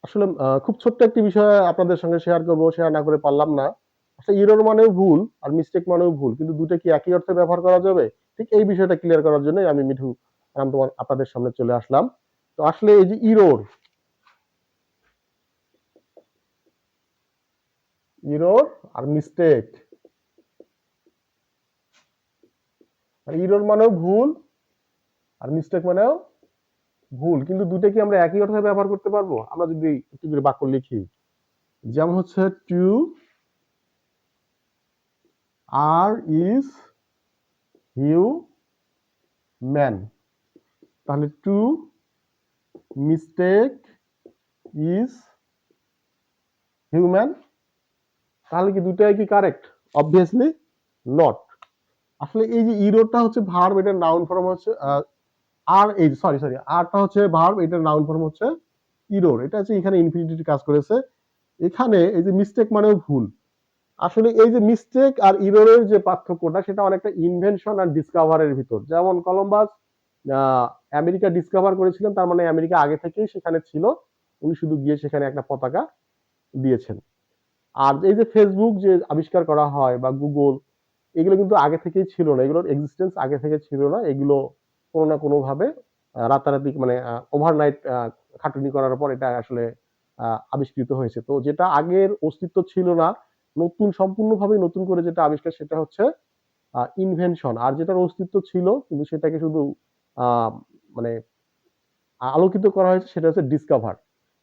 আসলে খুব ছোট্ট একটি বিষয় আপনাদের সঙ্গে শেয়ার করব, শেয়ার না করে পারলাম না। আসলে এরর মানেও ভুল আর মিস্টেক মানেও ভুল। কিন্তু ২ টা কি একই অর্থে ব্যবহার করা যাবে? ঠিক এই বিষয়টা ক্লিয়ার করার জন্যই আমি মিঠু আপনাদের সামনে চলে আসলাম। তো আসলে এই যে ইরর আর মিস্টেক। আর ইরর মানেও ভুল আর মিস্টেক মানেও ভুল। কিন্তু ২ টা কি আমরা একই অর্থে ব্যবহার করতে পারবো? আমরা যদি একটু করে বাক্য লিখি। যেমন হচ্ছে টু আর ইজ হিউম্যান। তাহলে টু মিস্টেক ইজ হিউম্যান। তাহলে কি দুটাই কি কারেক্ট? Obviously not. আসলে এই যে ইরোরটা হচ্ছে ভার্ব, এটার নাউন ফর্ম হচ্ছে আর এই সরি আরটা হচ্ছে ভার্ব, এটার নাউন ফর্ম হচ্ছে ইরোর। এটা হচ্ছে এখানে ইনফিনিটিভ কাজ করেছে। এখানে এই যে মিস্টেক মানেও ভুল। আসলে এই যে মিস্টেক আর ইররের যে পার্থক্যটা সেটা অনেকটা ইনভেনশন আর ডিসকভারের ভিতর। যেমন কলম্বাস আমেরিকা ডিসকভার করেছিলেন, তার মানে আমেরিকা আগে থেকেই সেখানে ছিল, উনি শুধু গিয়ে সেখানে একটা পতাকা দিয়েছেন। আর এই যে ফেসবুক যে আবিষ্কার করা হয় বা গুগল, এগুলো কিন্তু আগে থেকেই ছিল না, এগুলোর এক্সিস্টেন্স আগে থেকে ছিল না। এগুলো কোনো না কোনো ভাবে রাতারাতি মানে ওভারনাইট খাটুনি করার পর এটা আসলে আবিষ্কৃত হয়েছে। তো যেটা আগের অস্তিত্ব ছিল না, নতুন সম্পূর্ণভাবে নতুন করে যেটা আবিষ্কার সেটা হচ্ছে ইনভেনশন। আর যেটার অস্তিত্ব ছিল কিন্তু সেটাকে শুধু আহ, মানে আলোকিত করা হয়েছে সেটা হচ্ছে ডিসকভার।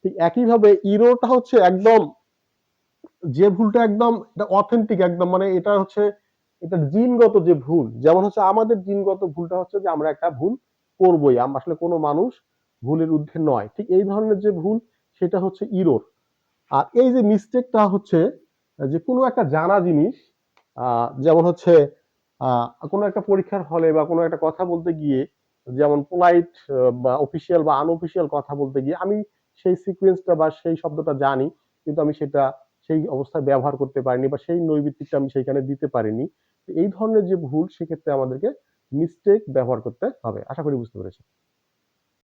ঠিক একইভাবে ইরোটা হচ্ছে একদম যে ভুলটা একদম এটা অথেন্টিক একদম, মানে এটা হচ্ছে এটা জিনগত যে ভুল। যেমন হচ্ছে আমাদের জিনগত ভুলটা হচ্ছে যে আমরা একটা ভুল করবোই, আমরা আসলে কোনো মানুষ ভুলের ঊর্ধ্বে নয়। ঠিক এই ধরনের যে ভুল সেটা হচ্ছে ইরোর। আর এই যে মিস্টেকটা হচ্ছে যে কোনো একটা জানা জিনিস, যেমন হচ্ছে কোনো একটা পরীক্ষার হলে বা কোনো একটা কথা বলতে গিয়ে, যেমন পোলাইট বা অফিসিয়াল বা আনঅফিসিয়াল কথা বলতে গিয়ে আমি সেই সিকোয়েন্সটা বা সেই শব্দটা জানি, কিন্তু আমি সেটা সেই অবস্থায় ব্যবহার করতে পারিনি বা সেই নৈবিত্তিকটা আমি সেইখানে দিতে পারিনি। এই ধরনের যে ভুল, সেক্ষেত্রে আমাদেরকে মিস্টেক ব্যবহার করতে হবে। আশা করি বুঝতে পেরেছেন।